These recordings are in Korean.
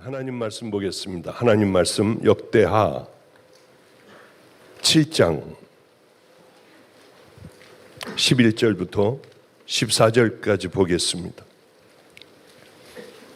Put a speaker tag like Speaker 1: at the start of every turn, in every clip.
Speaker 1: 하나님 말씀 보겠습니다. 하나님 말씀 역대하 7장 11절부터 14절까지 보겠습니다.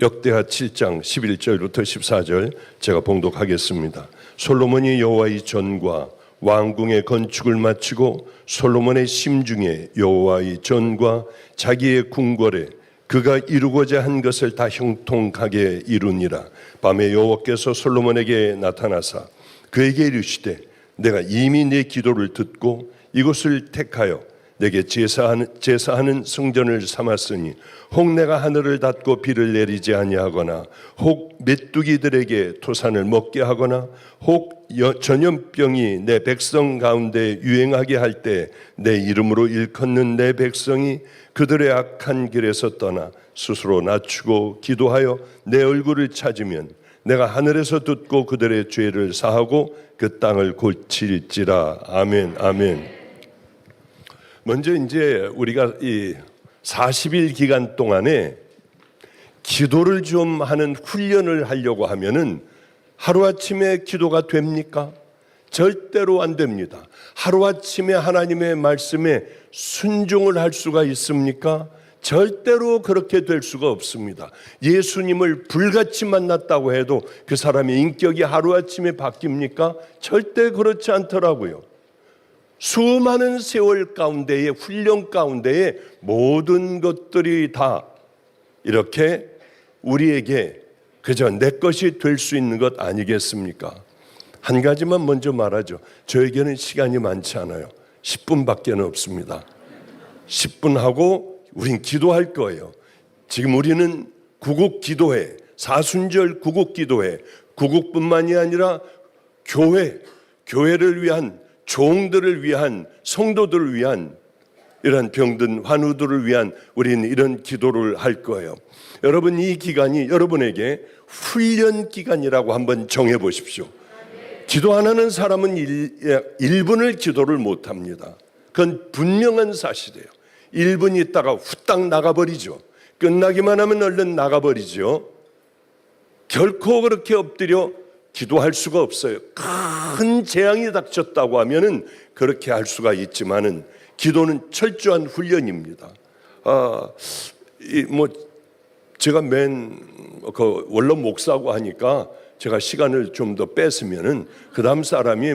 Speaker 1: 역대하 7장 11절부터 14절 제가 봉독하겠습니다. 솔로몬이 여호와의 전과 왕궁의 건축을 마치고 솔로몬의 심중에 여호와의 전과 자기의 궁궐에 그가 이루고자 한 것을 다 형통하게 이루니라. 밤에 여호와께서 솔로몬에게 나타나사 그에게 이르시되 내가 이미 내 기도를 듣고 이곳을 택하여 내게 제사하는 성전을 삼았으니 혹 내가 하늘을 닫고 비를 내리지 아니하거나 혹 메뚜기들에게 토산을 먹게 하거나 혹 전염병이 내 백성 가운데 유행하게 할 때 내 이름으로 일컫는 내 백성이 그들의 악한 길에서 떠나 스스로 낮추고 기도하여 내 얼굴을 찾으면 내가 하늘에서 듣고 그들의 죄를 사하고 그 땅을 고칠지라. 아멘. 아멘. 먼저 이제 우리가 이 40일 기간 동안에 기도를 좀 하는 훈련을 하려고 하면은 하루아침에 기도가 됩니까? 절대로 안 됩니다. 하루아침에 하나님의 말씀에 순종을 할 수가 있습니까? 절대로 그렇게 될 수가 없습니다. 예수님을 불같이 만났다고 해도 그 사람의 인격이 하루아침에 바뀝니까? 절대 그렇지 않더라고요. 수많은 세월 가운데에 훈련 가운데에 모든 것들이 다 이렇게 우리에게 그저 내 것이 될 수 있는 것 아니겠습니까? 한 가지만 먼저 말하죠. 저에게는 시간이 많지 않아요. 10분밖에 없습니다. 10분 하고 우린 기도할 거예요. 지금 우리는 구국 기도회, 사순절 구국 기도회, 구국뿐만이 아니라 교회를 위한, 종들을 위한, 성도들을 위한, 이런 병든 환우들을 위한 우리는 이런 기도를 할 거예요. 여러분, 이 기간이 여러분에게 훈련 기간이라고 한번 정해 보십시오. 기도 안 하는 사람은 1분을 기도를 못 합니다. 그건 분명한 사실이에요. 1분 있다가 후딱 나가버리죠. 끝나기만 하면 얼른 나가버리죠. 결코 그렇게 엎드려 기도할 수가 없어요. 큰 재앙이 닥쳤다고 하면은 그렇게 할 수가 있지만은 기도는 철저한 훈련입니다. 제가 원로 목사고 하니까 제가 시간을 좀 더 뺐으면은 그 다음 사람이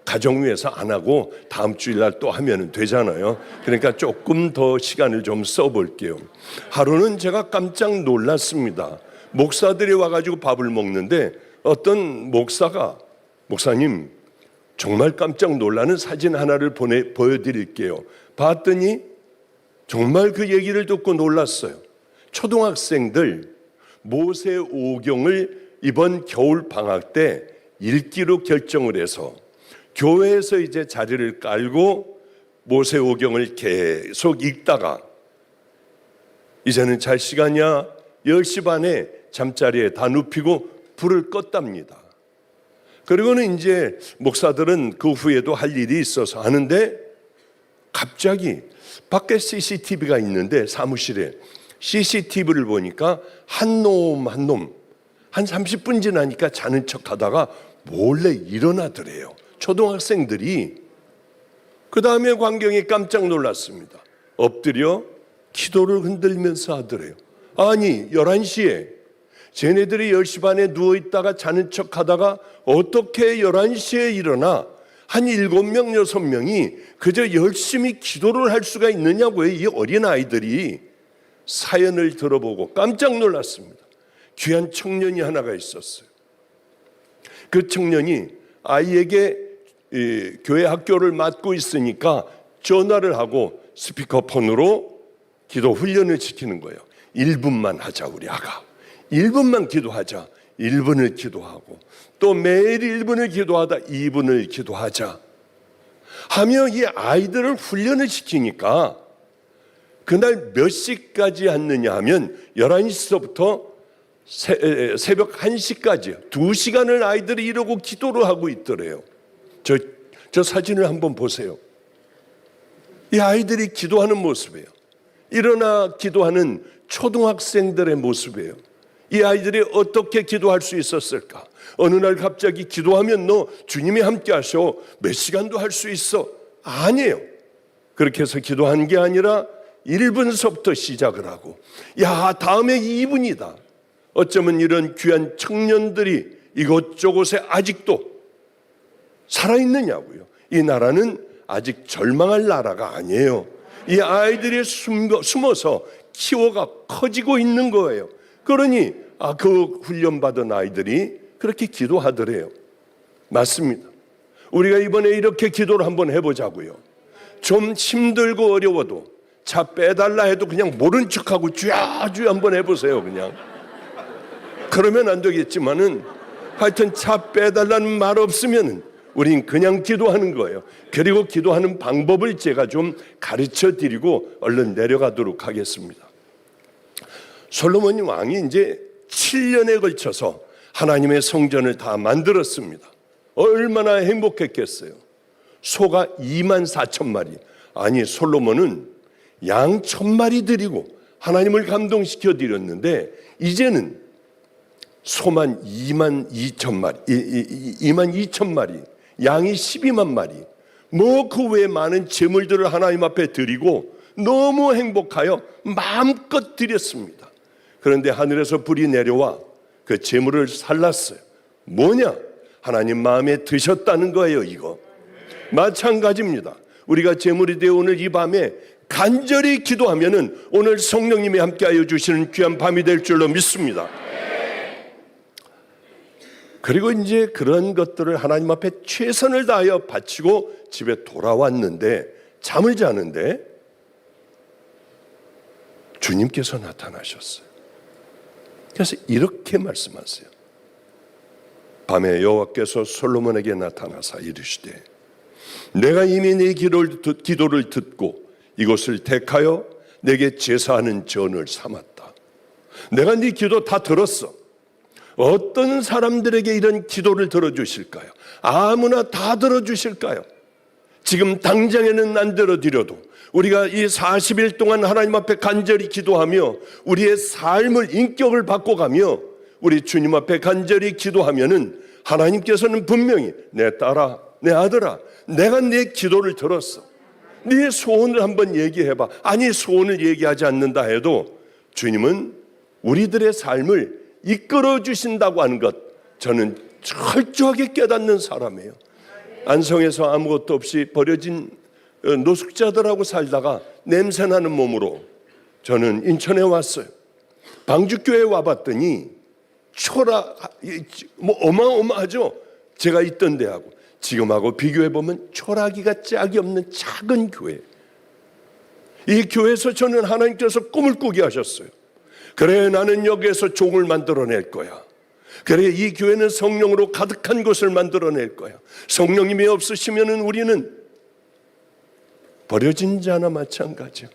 Speaker 1: 가정위해서 안 하고 다음 주일날 또 하면 되잖아요. 그러니까 조금 더 시간을 좀 써볼게요. 하루는 제가 깜짝 놀랐습니다. 목사들이 와가지고 밥을 먹는데 어떤 목사가 목사님 정말 깜짝 놀라는 사진 하나를 보여드릴게요. 봤더니 정말 그 얘기를 듣고 놀랐어요. 초등학생들 모세오경을 이번 겨울 방학 때 읽기로 결정을 해서 교회에서 이제 자리를 깔고 모세오경을 계속 읽다가 이제는 잘 시간이야 10시 반에 잠자리에 다 눕히고 불을 껐답니다. 그리고는 이제 목사들은 그 후에도 할 일이 있어서 하는데 갑자기 밖에 CCTV가 있는데 사무실에 CCTV를 보니까 한 놈 한 30분 지나니까 자는 척 하다가 몰래 일어나더래요. 초등학생들이. 그 다음에 광경이 깜짝 놀랐습니다. 엎드려 기도를 흔들면서 하더래요. 아니 11시에 쟤네들이 10시 반에 누워있다가 자는 척 하다가 어떻게 11시에 일어나 한 7명, 6명이 그저 열심히 기도를 할 수가 있느냐고요. 이 어린아이들이. 사연을 들어보고 깜짝 놀랐습니다. 귀한 청년이 하나가 있었어요. 그 청년이 아이에게 교회 학교를 맡고 있으니까 전화를 하고 스피커폰으로 기도 훈련을 시키는 거예요. 1분만 하자 우리 아가. 1분만 기도하자. 1분을 기도하고 또 매일 1분을 기도하다 2분을 기도하자 하며 이 아이들을 훈련을 시키니까 그날 몇 시까지 했느냐 하면 11시부터 새벽 1시까지 2시간을 아이들이 이러고 기도를 하고 있더래요. 저 사진을 한번 보세요. 이 아이들이 기도하는 모습이에요. 일어나 기도하는 초등학생들의 모습이에요. 이 아이들이 어떻게 기도할 수 있었을까? 어느 날 갑자기 기도하면 너 주님이 함께 하셔 몇 시간도 할 수 있어. 아니에요. 그렇게 해서 기도한 게 아니라 1분서부터 시작을 하고, 야, 다음에 2분이다. 어쩌면 이런 귀한 청년들이 이곳저곳에 아직도 살아있느냐고요. 이 나라는 아직 절망할 나라가 아니에요. 이 아이들이 숨어서 키워가 커지고 있는 거예요. 그러니 그 훈련받은 아이들이 그렇게 기도하더래요. 맞습니다. 우리가 이번에 이렇게 기도를 한번 해보자고요. 좀 힘들고 어려워도 차 빼달라 해도 그냥 모른 척하고 쥐야쥐야 한번 해보세요. 그냥 그러면 안 되겠지만은 하여튼 차 빼달라는 말 없으면 우린 그냥 기도하는 거예요. 그리고 기도하는 방법을 제가 좀 가르쳐 드리고 얼른 내려가도록 하겠습니다. 솔로몬 왕이 이제 7년에 걸쳐서 하나님의 성전을 다 만들었습니다. 얼마나 행복했겠어요. 소가 24,000마리. 아니, 솔로몬은 양 1,000마리 드리고 하나님을 감동시켜 드렸는데 이제는 소만 22,000마리, 22,000마리, 양이 12만 마리, 뭐 그 외에 많은 제물들을 하나님 앞에 드리고 너무 행복하여 마음껏 드렸습니다. 그런데 하늘에서 불이 내려와 그 제물을 살랐어요. 뭐냐? 하나님 마음에 드셨다는 거예요. 이거 마찬가지입니다. 우리가 제물이 되어 오늘 이 밤에 간절히 기도하면은 오늘 성령님이 함께하여 주시는 귀한 밤이 될 줄로 믿습니다. 그리고 이제 그런 것들을 하나님 앞에 최선을 다하여 바치고 집에 돌아왔는데 잠을 자는데 주님께서 나타나셨어요. 그래서 이렇게 말씀하세요. 밤에 여호와께서 솔로몬에게 나타나사 이르시되 내가 이미 네 기도를 듣고 이곳을 택하여 내게 제사하는 전을 삼았다. 내가 네 기도 다 들었어. 어떤 사람들에게 이런 기도를 들어주실까요? 아무나 다 들어주실까요? 지금 당장에는 안 들어드려도 우리가 이 40일 동안 하나님 앞에 간절히 기도하며 우리의 삶을 인격을 바꿔가며 우리 주님 앞에 간절히 기도하면은 하나님께서는 분명히 내 딸아, 내 아들아, 내가 네 기도를 들었어. 네 소원을 한번 얘기해봐. 아니, 소원을 얘기하지 않는다 해도 주님은 우리들의 삶을 이끌어 주신다고 하는 것, 저는 철저하게 깨닫는 사람이에요. 안성에서 아무것도 없이 버려진 노숙자들하고 살다가 냄새나는 몸으로 저는 인천에 왔어요. 방주교회에 와봤더니 어마어마하죠. 제가 있던 데하고 지금하고 비교해보면 초라기가 짝이 없는 작은 교회. 이 교회에서 저는 하나님께서 꿈을 꾸게 하셨어요. 그래, 나는 여기에서 종을 만들어낼 거야. 그래, 이 교회는 성령으로 가득한 곳을 만들어낼 거야. 성령님이 없으시면 우리는 버려진 자나 마찬가지야.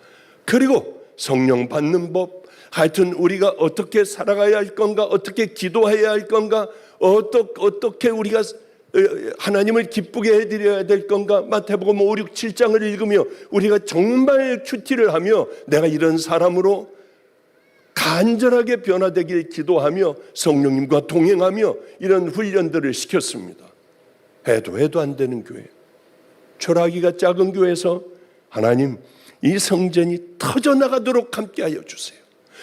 Speaker 1: 그리고 성령 받는 법, 하여튼 우리가 어떻게 살아가야 할 건가, 어떻게 기도해야 할 건가, 어떻게 우리가 하나님을 기쁘게 해드려야 될 건가, 마태복음 5, 6, 7장을 읽으며 우리가 정말 큐티를 하며 내가 이런 사람으로 간절하게 변화되길 기도하며 성령님과 동행하며 이런 훈련들을 시켰습니다. 해도 안 되는 교회, 초라기가 작은 교회에서 하나님 이 성전이 터져나가도록 함께하여 주세요.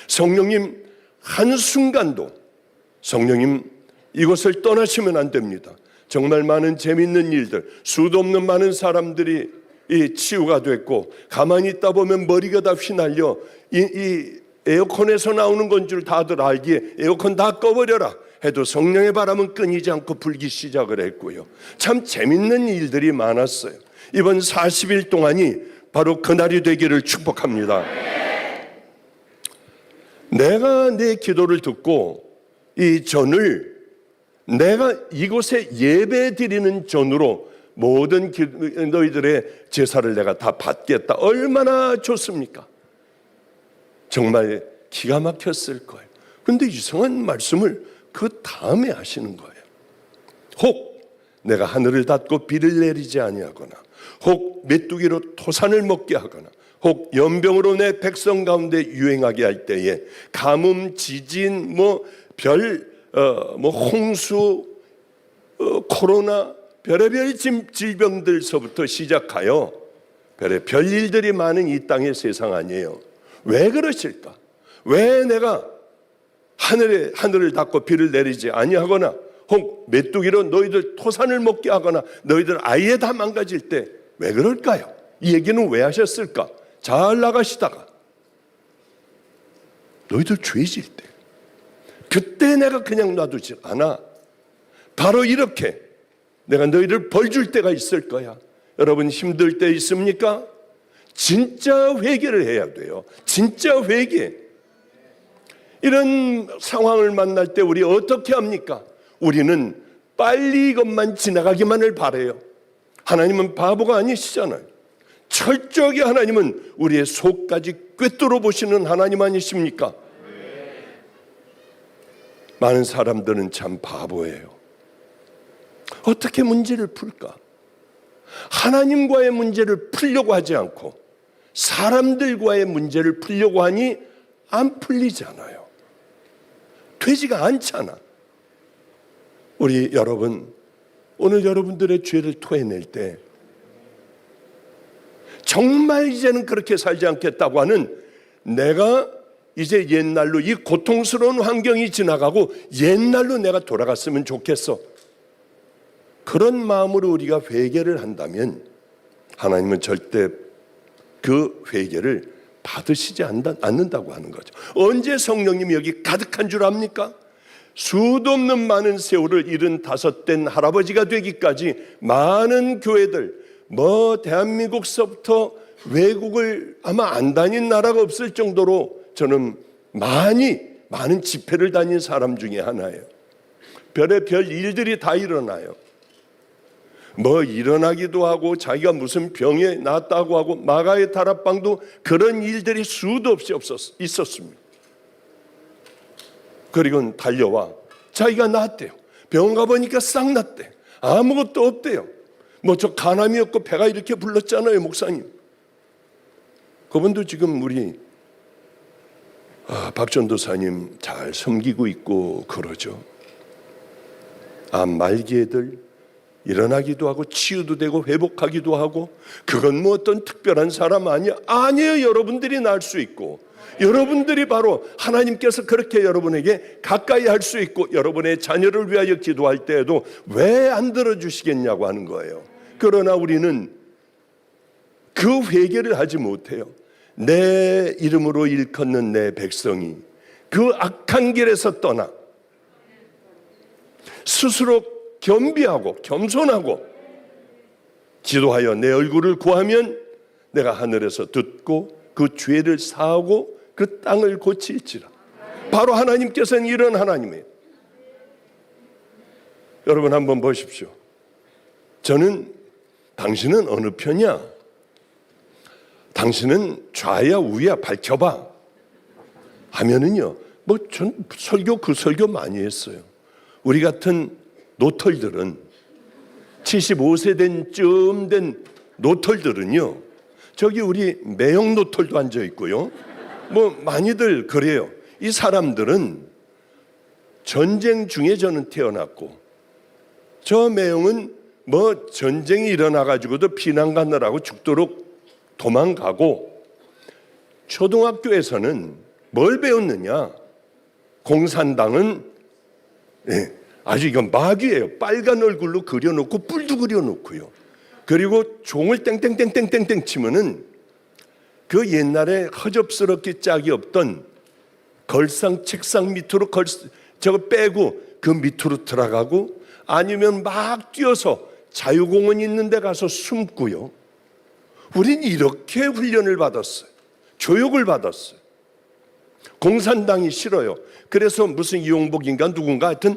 Speaker 1: 성령님 한순간도 성령님 이곳을 떠나시면 안 됩니다. 정말 많은 재미있는 일들, 수도 없는 많은 사람들이 치유가 됐고 가만히 있다 보면 머리가 다 휘날려 이 에어컨에서 나오는 건 줄 다들 알기에 에어컨 다 꺼버려라 해도 성령의 바람은 끊이지 않고 불기 시작을 했고요. 참 재밌는 일들이 많았어요. 이번 40일 동안이 바로 그날이 되기를 축복합니다. 내가 내 기도를 듣고 이 전을 내가 이곳에 예배 드리는 전으로 모든 너희들의 제사를 내가 다 받겠다. 얼마나 좋습니까? 정말 기가 막혔을 거예요. 그런데 이상한 말씀을 그 다음에 하시는 거예요. 혹 내가 하늘을 닫고 비를 내리지 아니하거나, 혹 메뚜기로 토산을 먹게 하거나, 혹 연병으로 내 백성 가운데 유행하게 할 때에 가뭄, 지진, 홍수, 코로나, 별의별 질병들서부터 시작하여 별 일들이 많은 이 땅의 세상 아니에요. 왜 그러실까? 왜 내가 하늘을 닫고 비를 내리지 아니하거나 혹 메뚜기로 너희들 토산을 먹게 하거나 너희들 아예 다 망가질 때 왜 그럴까요? 이 얘기는 왜 하셨을까? 잘 나가시다가 너희들 죄질 때 그때 내가 그냥 놔두지 않아. 바로 이렇게 내가 너희를 벌 줄 때가 있을 거야. 여러분 힘들 때 있습니까? 진짜 회개를 해야 돼요. 진짜 회개. 이런 상황을 만날 때 우리 어떻게 합니까? 우리는 빨리 이것만 지나가기만을 바라요. 하나님은 바보가 아니시잖아요. 철저하게 하나님은 우리의 속까지 꿰뚫어 보시는 하나님 아니십니까? 많은 사람들은 참 바보예요. 어떻게 문제를 풀까? 하나님과의 문제를 풀려고 하지 않고 사람들과의 문제를 풀려고 하니 안 풀리잖아요. 되지가 않잖아. 우리 여러분, 오늘 여러분들의 죄를 토해낼 때 정말 이제는 그렇게 살지 않겠다고 하는, 내가 이제 옛날로 이 고통스러운 환경이 지나가고 옛날로 내가 돌아갔으면 좋겠어, 그런 마음으로 우리가 회개를 한다면 하나님은 절대 그 회개를 받으시지 않는다고 하는 거죠. 언제 성령님이 여기 가득한 줄 압니까? 수도 없는 많은 세월을 75된 할아버지가 되기까지 많은 교회들, 대한민국서부터 외국을 아마 안 다닌 나라가 없을 정도로 저는 많은 집회를 다닌 사람 중에 하나예요. 별의별 일들이 다 일어나요. 일어나기도 하고 자기가 무슨 병에 났다고 하고 마가의 다락방도 그런 일들이 수도 없이 있었습니다. 그리고 달려와 자기가 낫대요. 병원 가보니까 싹 낫대. 아무것도 없대요. 저 간암이었고 배가 이렇게 불렀잖아요, 목사님. 그분도 지금 우리 박 전도사님 잘 섬기고 있고 그러죠. 암 말기에들 일어나기도 하고 치유도 되고 회복하기도 하고, 그건 어떤 특별한 사람 아니에요. 여러분들이 날 수 있고, 여러분들이 바로 하나님께서 그렇게 여러분에게 가까이 할 수 있고, 여러분의 자녀를 위하여 기도할 때에도 왜 안 들어주시겠냐고 하는 거예요. 그러나 우리는 그 회개를 하지 못해요. 내 이름으로 일컫는 내 백성이 그 악한 길에서 떠나 스스로 겸비하고 겸손하고 기도하여 내 얼굴을 구하면 내가 하늘에서 듣고 그 죄를 사하고 그 땅을 고칠지라. 바로 하나님께서는 이런 하나님이에요. 여러분 한번 보십시오. 당신은 어느 편이야? 당신은 좌야 우야 밝혀봐 하면은요, 전 그 설교 많이 했어요. 우리 같은 노털들은 75세 된 노털들은요, 저기 우리 매형 노털도 앉아 있고요, 많이들 그래요. 이 사람들은 전쟁 중에 저는 태어났고, 저 매형은 전쟁이 일어나가지고도 피난 가느라고 죽도록 도망가고, 초등학교에서는 뭘 배웠느냐? 공산당은 아주 이건 마귀예요. 빨간 얼굴로 그려놓고 뿔도 그려놓고요. 그리고 종을 땡땡땡땡땡땡 치면은 그 옛날에 허접스럽게 짝이 없던 걸상 책상 밑으로 저거 빼고 그 밑으로 들어가고, 아니면 막 뛰어서 자유공원 있는 데 가서 숨고요. 우린 이렇게 훈련을 받았어요. 교육을 받았어요. 공산당이 싫어요. 그래서 무슨 이용복인가 누군가 하여튼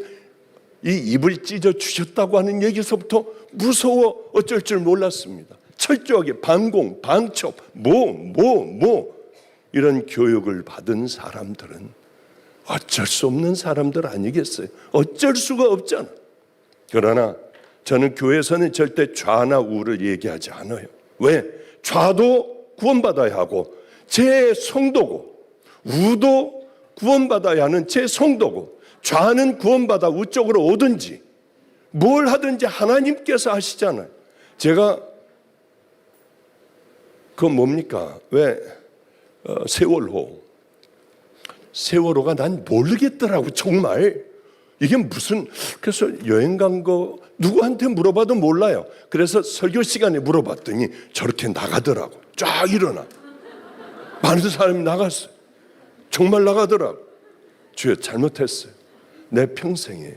Speaker 1: 이 입을 찢어 주셨다고 하는 얘기서부터 무서워 어쩔 줄 몰랐습니다. 철저하게 반공, 방첩, 이런 교육을 받은 사람들은 어쩔 수 없는 사람들 아니겠어요? 어쩔 수가 없잖아. 그러나 저는 교회에서는 절대 좌나 우를 얘기하지 않아요. 왜? 좌도 구원받아야 하고 제 성도고, 우도 구원받아야 하는 제 성도고, 좌는 구원받아 우쪽으로 오든지 뭘 하든지 하나님께서 하시잖아요. 제가 그건 뭡니까? 왜 세월호가 난 모르겠더라고 정말. 이게 무슨, 그래서 여행 간 거 누구한테 물어봐도 몰라요. 그래서 설교 시간에 물어봤더니 저렇게 나가더라고. 쫙 일어나. 많은 사람이 나갔어요. 정말 나가더라고. 주여, 잘못했어요. 내 평생에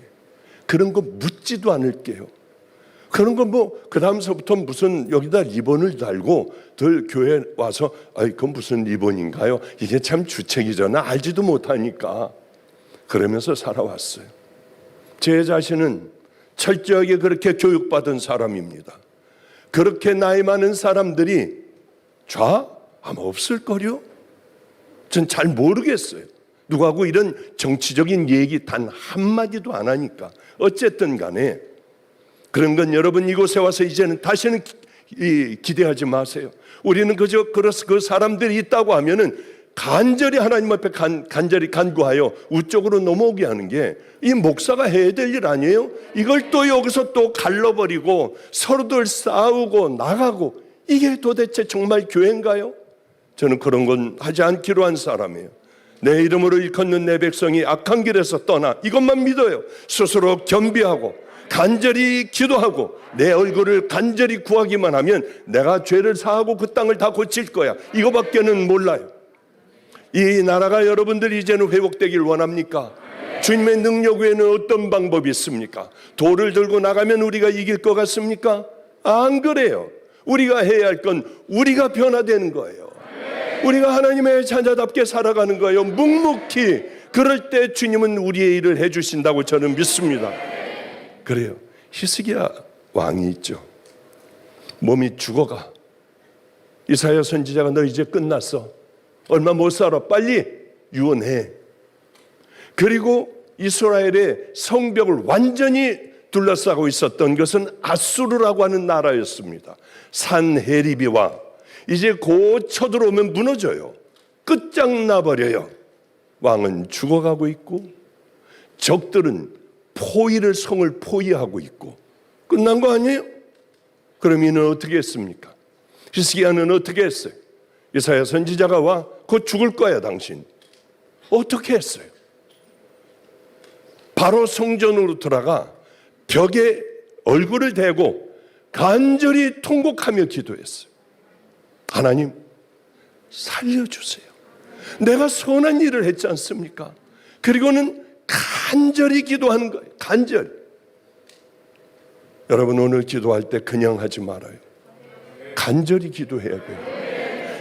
Speaker 1: 그런 거 묻지도 않을게요. 그런 거 그 다음서부터 무슨 여기다 리본을 달고 늘 교회 와서 그건 무슨 리본인가요? 이게 참 주책이죠. 나 알지도 못하니까. 그러면서 살아왔어요. 제 자신은 철저하게 그렇게 교육받은 사람입니다. 그렇게 나이 많은 사람들이 좌? 아마 없을걸요? 전 잘 모르겠어요. 누구하고 이런 정치적인 얘기 단 한마디도 안 하니까. 어쨌든 간에 그런 건 여러분 이곳에 와서 이제는 다시는 기대하지 마세요. 우리는 그저 그 사람들이 있다고 하면은 간절히 하나님 앞에 간절히 간구하여 우쪽으로 넘어오게 하는 게 이 목사가 해야 될 일 아니에요? 이걸 또 여기서 또 갈라버리고 서로들 싸우고 나가고, 이게 도대체 정말 교회인가요? 저는 그런 건 하지 않기로 한 사람이에요. 내 이름으로 일컫는 내 백성이 악한 길에서 떠나, 이것만 믿어요. 스스로 겸비하고 간절히 기도하고 내 얼굴을 간절히 구하기만 하면 내가 죄를 사하고 그 땅을 다 고칠 거야. 이거밖에는 몰라요. 이 나라가 여러분들이 이제는 회복되길 원합니까? 주님의 능력 외에는 어떤 방법이 있습니까? 돌을 들고 나가면 우리가 이길 것 같습니까? 안 그래요. 우리가 해야 할 건 우리가 변화되는 거예요. 우리가 하나님의 자녀답게 살아가는 거예요. 묵묵히. 그럴 때 주님은 우리의 일을 해주신다고 저는 믿습니다. 그래요. 히스기야 왕이 있죠. 몸이 죽어가. 이사야 선지자가 너 이제 끝났어. 얼마 못 살아. 빨리 유언해. 그리고 이스라엘의 성벽을 완전히 둘러싸고 있었던 것은 아수르라고 하는 나라였습니다. 산헤리비와 이제 곧 쳐들어오면 무너져요. 끝장나버려요. 왕은 죽어가고 있고 적들은 성을 포위하고 있고 끝난 거 아니에요? 그럼 이는 어떻게 했습니까? 히스기야는 어떻게 했어요? 이사야 선지자가 와 곧 죽을 거야 당신. 어떻게 했어요? 바로 성전으로 들어가 벽에 얼굴을 대고 간절히 통곡하며 기도했어요. 하나님 살려주세요. 내가 선한 일을 했지 않습니까? 그리고는 간절히 기도하는 거예요. 간절히. 여러분 오늘 기도할 때 그냥 하지 말아요. 간절히 기도해야 돼요.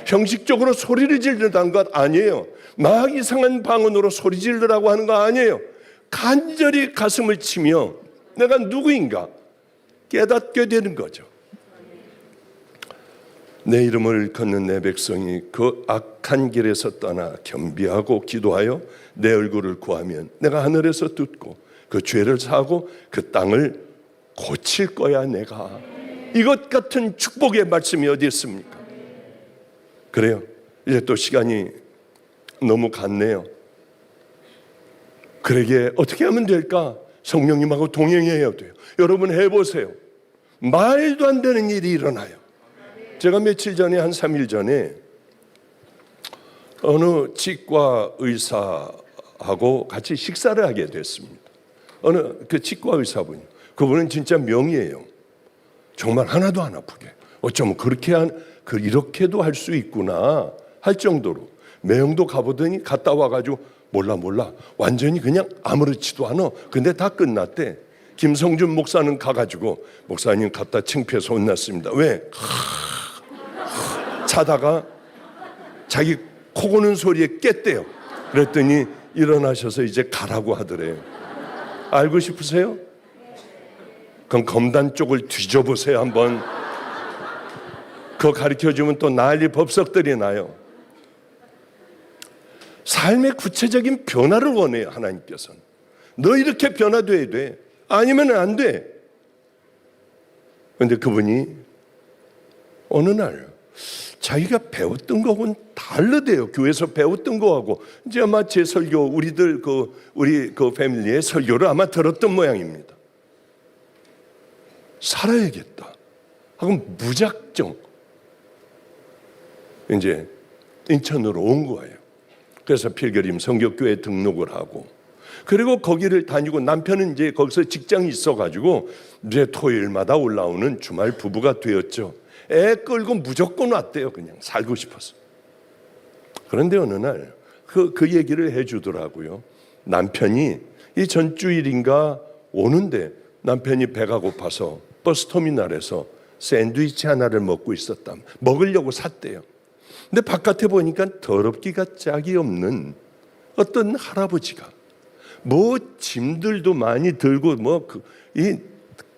Speaker 1: 형식적으로 소리를 지르는 것 아니에요. 막 이상한 방언으로 소리 지르라고 하는 거 아니에요. 간절히 가슴을 치며 내가 누구인가 깨닫게 되는 거죠. 내 이름을 걷는 내 백성이 그 악한 길에서 떠나 겸비하고 기도하여 내 얼굴을 구하면 내가 하늘에서 듣고 그 죄를 사하고 그 땅을 고칠 거야 내가. 이것 같은 축복의 말씀이 어디 있습니까? 그래요. 이제 또 시간이 너무 갔네요. 그러게 어떻게 하면 될까? 성령님하고 동행해야 돼요. 여러분 해보세요. 말도 안 되는 일이 일어나요. 제가 며칠 전에 한 3일 전에 어느 치과 의사하고 같이 식사를 하게 됐습니다. 어느 그 치과 의사분이, 그분은 진짜 명의예요. 정말 하나도 안 아프게. 어쩌면 이렇게도 할 수 있구나 할 정도로 매형도 가보더니 갔다 와가지고 몰라 완전히 그냥 아무렇지도 않아. 근데 다 끝났대. 김성준 목사는 가가지고 목사님 갔다 창피해서 혼났습니다. 왜? 자다가 자기 코 고는 소리에 깼대요. 그랬더니 일어나셔서 이제 가라고 하더래요. 알고 싶으세요? 그럼 검단 쪽을 뒤져보세요 한번. 그거 가르쳐주면 또 난리 법석들이 나요. 삶의 구체적인 변화를 원해요. 하나님께서는 너 이렇게 변화돼야 돼. 아니면 안 돼. 그런데 그분이 어느 날 자기가 배웠던 거하고는 다르대요. 교회에서 배웠던 거하고. 이제 아마 제 설교, 우리 패밀리의 설교를 아마 들었던 모양입니다. 살아야겠다 하고 무작정 이제 인천으로 온 거예요. 그래서 필그림 성격교회에 등록을 하고, 그리고 거기를 다니고, 남편은 이제 거기서 직장이 있어가지고 이제 토요일마다 올라오는 주말 부부가 되었죠. 애 끌고 무조건 왔대요. 그냥 살고 싶어서. 그런데 어느 날 그 얘기를 해주더라고요. 남편이 이 전주일인가 오는데 남편이 배가 고파서 버스터미널에서 샌드위치 하나를 먹고 있었다. 먹으려고 샀대요. 근데 바깥에 보니까 더럽기가 짝이 없는 어떤 할아버지가 뭐 짐들도 많이 들고 이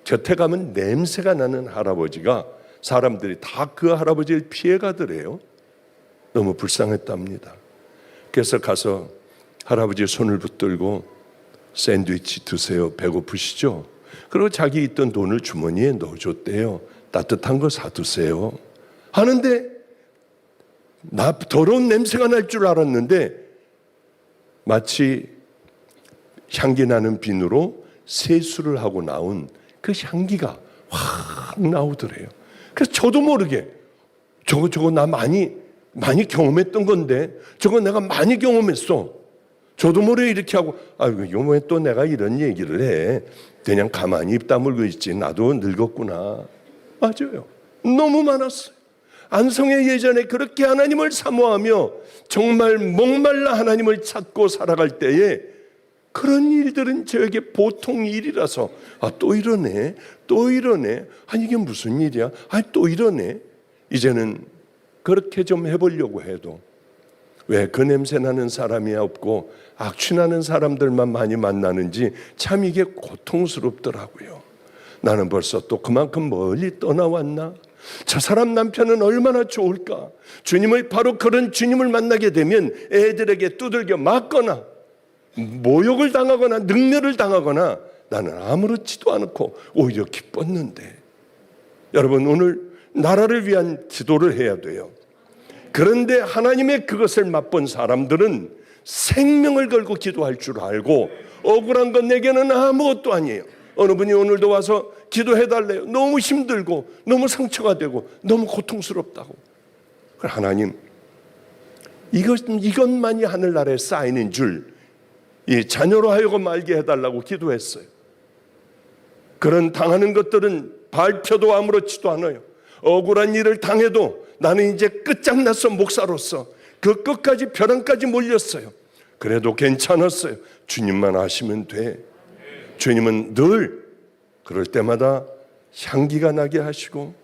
Speaker 1: 곁에 가면 냄새가 나는 할아버지가, 사람들이 다 그 할아버지를 피해가더래요. 너무 불쌍했답니다. 그래서 가서 할아버지의 손을 붙들고 샌드위치 드세요. 배고프시죠? 그리고 자기 있던 돈을 주머니에 넣어줬대요. 따뜻한 거 사드세요. 하는데 나 더러운 냄새가 날 줄 알았는데 마치 향기 나는 비누로 세수를 하고 나온 그 향기가 확 나오더래요. 그래서 저도 모르게 저거 나 많이 경험했던 건데, 저거 내가 많이 경험했어. 저도 모르게 이렇게 하고, 아이고 이거 왜 또 내가 이런 얘기를 해. 그냥 가만히 입 다물고 있지. 나도 늙었구나. 맞아요. 너무 많았어요. 안성에 예전에 그렇게 하나님을 사모하며 정말 목말라 하나님을 찾고 살아갈 때에 그런 일들은 저에게 보통 일이라서, 또 이러네. 아니 이게 무슨 일이야? 또 이러네. 이제는 그렇게 좀 해보려고 해도 왜 그 냄새 나는 사람이 없고 악취나는 사람들만 많이 만나는지 참 이게 고통스럽더라고요. 나는 벌써 또 그만큼 멀리 떠나왔나? 저 사람 남편은 얼마나 좋을까? 바로 그런 주님을 만나게 되면 애들에게 두들겨 맞거나 모욕을 당하거나 능멸을 당하거나 나는 아무렇지도 않고 오히려 기뻤는데, 여러분 오늘 나라를 위한 기도를 해야 돼요. 그런데 하나님의 그것을 맛본 사람들은 생명을 걸고 기도할 줄 알고, 억울한 건 내게는 아무것도 아니에요. 어느 분이 오늘도 와서 기도해달래요. 너무 힘들고 너무 상처가 되고 너무 고통스럽다고. 하나님, 이것만이 하늘나라에 쌓이는 줄, 이 자녀로 하여금 알게 해달라고 기도했어요. 그런 당하는 것들은 발표도 아무렇지도 않아요. 억울한 일을 당해도 나는 이제 끝장났어. 목사로서 그 끝까지 벼랑까지 몰렸어요. 그래도 괜찮았어요. 주님만 아시면 돼. 주님은 늘 그럴 때마다 향기가 나게 하시고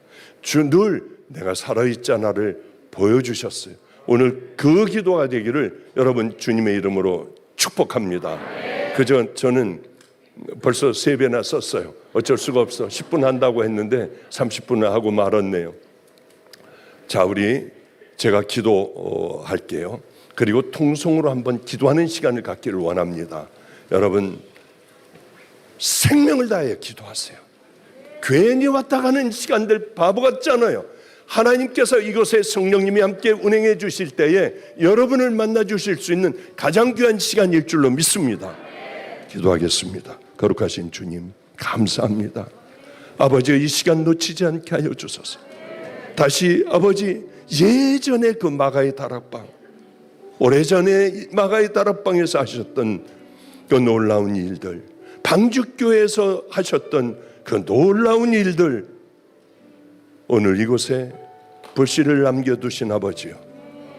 Speaker 1: 늘 내가 살아있잖아를 보여주셨어요. 오늘 그 기도가 되기를 여러분 주님의 이름으로 축복합니다. 저는 벌써 3배나 썼어요. 어쩔 수가 없어. 10분 한다고 했는데 30분을 하고 말았네요. 자, 제가 기도할게요. 그리고 통성으로 한번 기도하는 시간을 갖기를 원합니다. 여러분, 생명을 다해 기도하세요. 괜히 왔다 가는 시간들 바보 같잖아요. 하나님께서 이곳에 성령님이 함께 운행해 주실 때에 여러분을 만나 주실 수 있는 가장 귀한 시간일 줄로 믿습니다. 기도하겠습니다. 거룩하신 주님, 감사합니다. 아버지, 이 시간 놓치지 않게 하여 주소서. 다시 아버지, 예전에 그 마가의 다락방, 오래전에 마가의 다락방에서 하셨던 그 놀라운 일들, 방주교회에서 하셨던 그 놀라운 일들, 오늘 이곳에 불씨를 남겨두신 아버지요,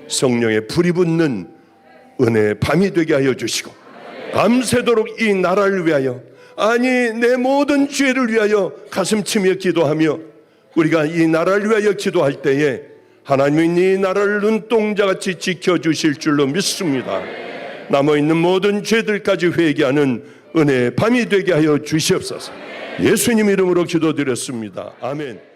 Speaker 1: 성령의 불이 붙는 은혜의 밤이 되게 하여 주시고, 밤새도록 이 나라를 위하여, 아니 내 모든 죄를 위하여 가슴치며 기도하며 우리가 이 나라를 위하여 기도할 때에 하나님이 이 나라를 눈동자같이 지켜주실 줄로 믿습니다. 남아있는 모든 죄들까지 회개하는 은혜의 밤이 되게 하여 주시옵소서. 예수님 이름으로 기도드렸습니다. 아멘.